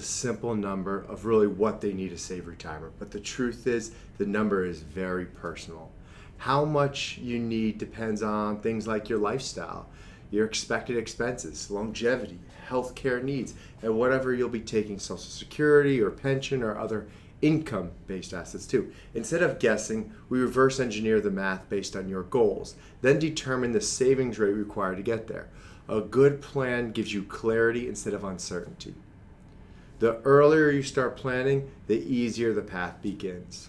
a simple number of really what they need to save retirement. But the truth is, the number is very personal. How much you need depends on things like your lifestyle, your expected expenses, longevity, healthcare needs, and whatever you'll be taking, Social Security or pension or other income-based assets too. Instead of guessing, we reverse engineer the math based on your goals, then determine the savings rate required to get there. A good plan gives you clarity instead of uncertainty. The earlier you start planning, the easier the path begins.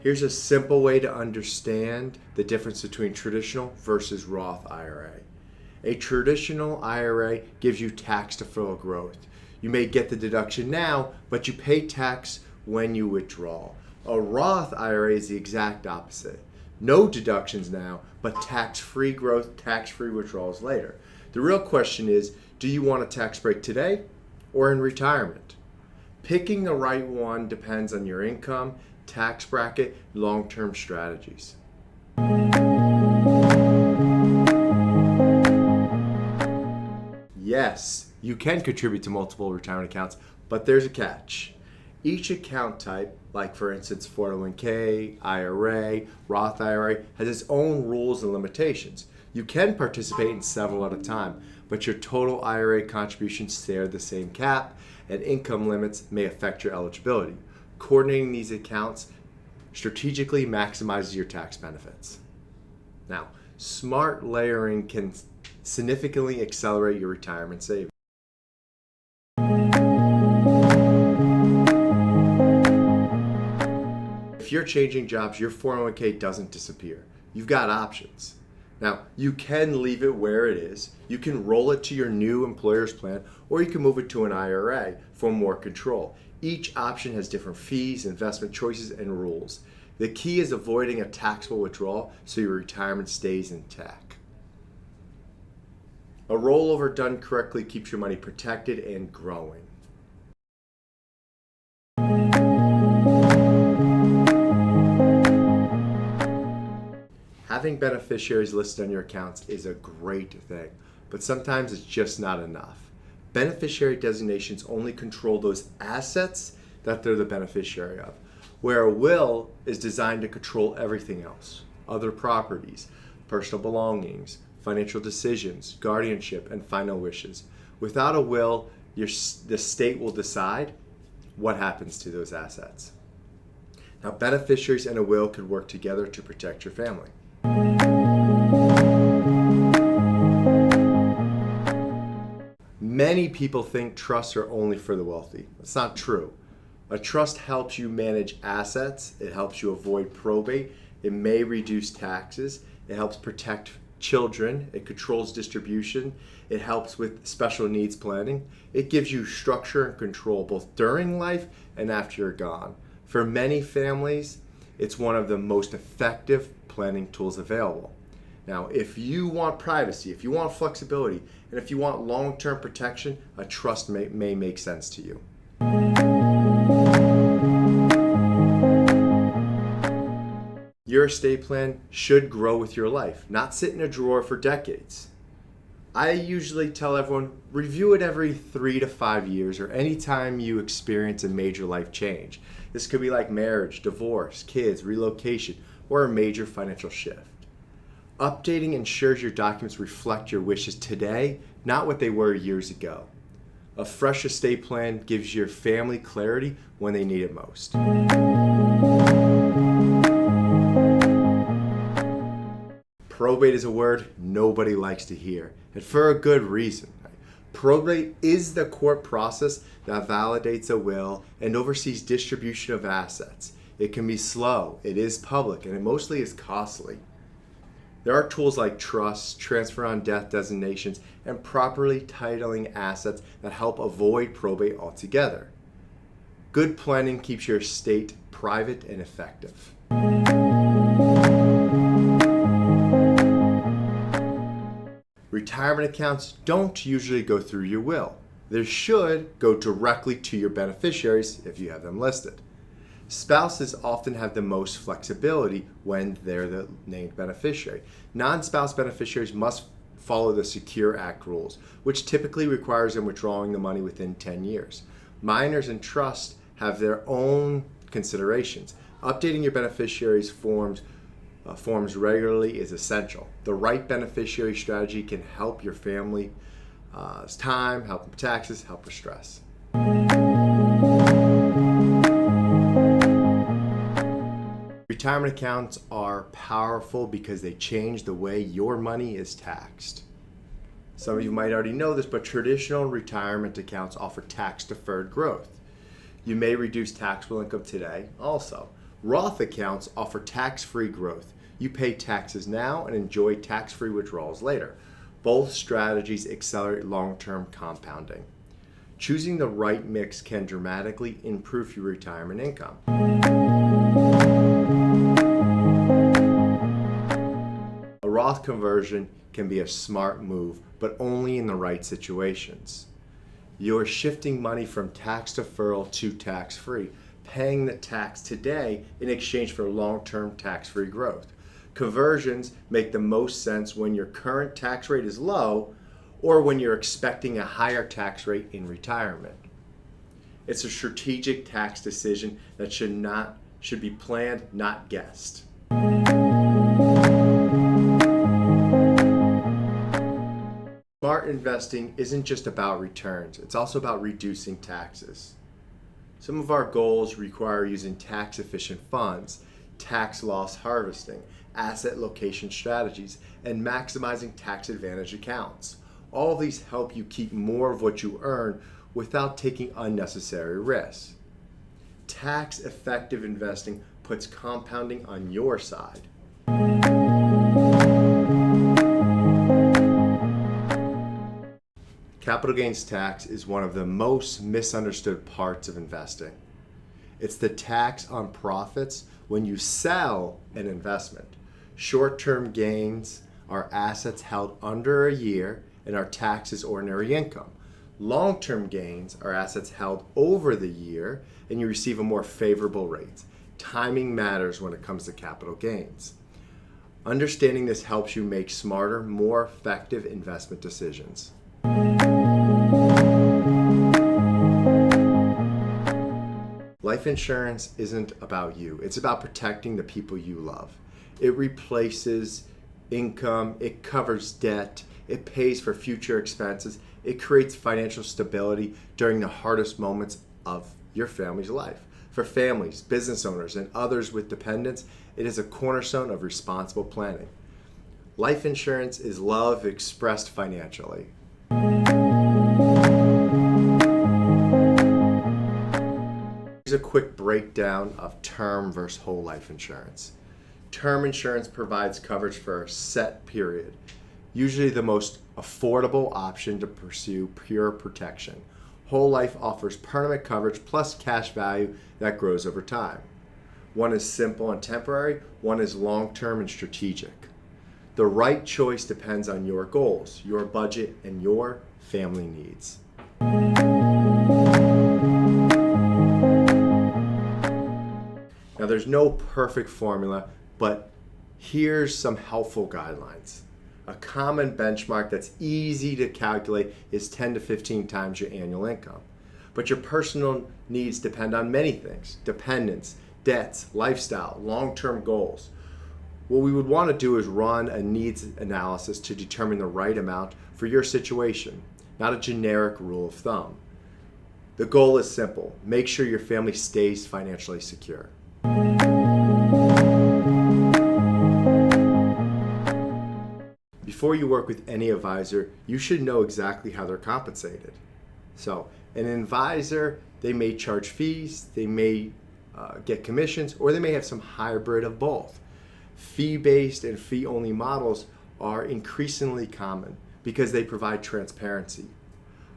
Here's a simple way to understand the difference between traditional versus Roth IRA. A traditional IRA gives you tax-deferred growth. You may get the deduction now, but you pay tax when you withdraw. A Roth IRA is the exact opposite. No deductions now, but tax-free growth, tax-free withdrawals later. The real question is, do you want a tax break today or in retirement? Picking the right one depends on your income, tax bracket, long-term strategies. Yes, you can contribute to multiple retirement accounts, but there's a catch. Each account type, like for instance 401k, IRA, Roth IRA, has its own rules and limitations. You can participate in several at a time, but your total IRA contributions share the same cap, and income limits may affect your eligibility. Coordinating these accounts strategically maximizes your tax benefits. Now, smart layering can significantly accelerate your retirement savings. If you're changing jobs, your 401k doesn't disappear. You've got options. Now, you can leave it where it is, you can roll it to your new employer's plan, or you can move it to an IRA for more control. Each option has different fees, investment choices, and rules. The key is avoiding a taxable withdrawal so your retirement stays intact. A rollover done correctly keeps your money protected and growing. Having beneficiaries listed on your accounts is a great thing, but sometimes it's just not enough. Beneficiary designations only control those assets that they're the beneficiary of, where a will is designed to control everything else: other properties, personal belongings, financial decisions, guardianship, and final wishes. Without a will, the state will decide what happens to those assets. Now, beneficiaries and a will could work together to protect your family. Many people think trusts are only for the wealthy. That's not true. A trust helps you manage assets, it helps you avoid probate, it may reduce taxes, it helps protect children, it controls distribution, it helps with special needs planning, it gives you structure and control both during life and after you're gone. For many families, it's one of the most effective planning tools available. Now, if you want privacy, if you want flexibility, and if you want long-term protection, a trust may make sense to you. Your estate plan should grow with your life, not sit in a drawer for decades. I usually tell everyone, review it every 3 to 5 years or anytime you experience a major life change. This could be like marriage, divorce, kids, relocation, or a major financial shift. Updating ensures your documents reflect your wishes today, not what they were years ago. A fresh estate plan gives your family clarity when they need it most. Probate is a word nobody likes to hear, and for a good reason. Probate is the court process that validates a will and oversees distribution of assets. It can be slow, it is public, and it mostly is costly. There are tools like trusts, transfer on death designations, and properly titling assets that help avoid probate altogether. Good planning keeps your estate private and effective. Retirement accounts don't usually go through your will. They should go directly to your beneficiaries if you have them listed. Spouses often have the most flexibility when they're the named beneficiary. Non-spouse beneficiaries must follow the Secure Act rules, which typically requires them withdrawing the money within 10 years. Minors and trusts have their own considerations. Updating your beneficiaries forms regularly is essential. The right beneficiary strategy can help your family's time, help with taxes, help with stress. Retirement accounts are powerful because they change the way your money is taxed. Some of you might already know this, but traditional retirement accounts offer tax-deferred growth. You may reduce taxable income today also. Roth accounts offer tax-free growth. You pay taxes now and enjoy tax-free withdrawals later. Both strategies accelerate long-term compounding. Choosing the right mix can dramatically improve your retirement income. A Roth conversion can be a smart move, but only in the right situations. You're shifting money from tax deferral to tax-free, paying the tax today in exchange for long-term tax-free growth. Conversions make the most sense when your current tax rate is low or when you're expecting a higher tax rate in retirement. It's a strategic tax decision that should be planned, not guessed. Smart investing isn't just about returns, it's also about reducing taxes. Some of our goals require using tax-efficient funds, tax loss harvesting, asset location strategies, and maximizing tax advantage accounts. All of these help you keep more of what you earn without taking unnecessary risks. Tax-effective investing puts compounding on your side. Capital gains tax is one of the most misunderstood parts of investing. It's the tax on profits when you sell an investment. Short-term gains are assets held under a year and are taxed as ordinary income. Long-term gains are assets held over the year and you receive a more favorable rate. Timing matters when it comes to capital gains. Understanding this helps you make smarter, more effective investment decisions. Life insurance isn't about you. It's about protecting the people you love. It replaces income, it covers debt, it pays for future expenses, it creates financial stability during the hardest moments of your family's life. For families, business owners, and others with dependents, it is a cornerstone of responsible planning. Life insurance is love expressed financially. Here's a quick breakdown of term versus whole life insurance. Term insurance provides coverage for a set period, usually the most affordable option to pursue pure protection. Whole life offers permanent coverage plus cash value that grows over time. One is simple and temporary, one is long-term and strategic. The right choice depends on your goals, your budget, and your family needs. Now, there's no perfect formula, but here's some helpful guidelines. A common benchmark that's easy to calculate is 10 to 15 times your annual income. But your personal needs depend on many things: dependents, debts, lifestyle, long-term goals. What we would want to do is run a needs analysis to determine the right amount for your situation, not a generic rule of thumb. The goal is simple: make sure your family stays financially secure. Before you work with any advisor, you should know exactly how they're compensated. So, an advisor, they may charge fees, they may get commissions, or they may have some hybrid of both. Fee-based and fee-only models are increasingly common because they provide transparency.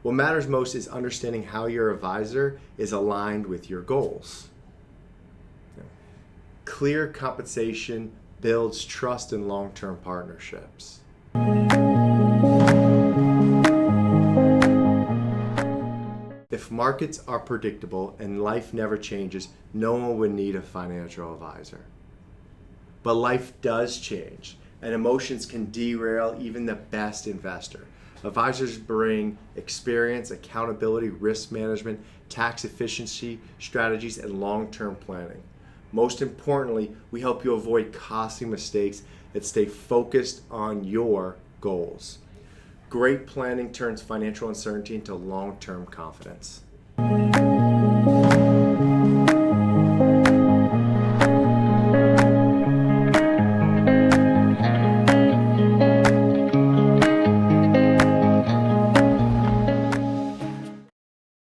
What matters most is understanding how your advisor is aligned with your goals. Clear compensation builds trust in long-term partnerships. If markets are predictable and life never changes, no one would need a financial advisor. But life does change. and emotions can derail even the best investor. Advisors bring experience, accountability, risk management, tax efficiency strategies, and long-term planning. Most importantly, we help you avoid costly mistakes and stay focused on your goals. Great planning turns financial uncertainty into long-term confidence.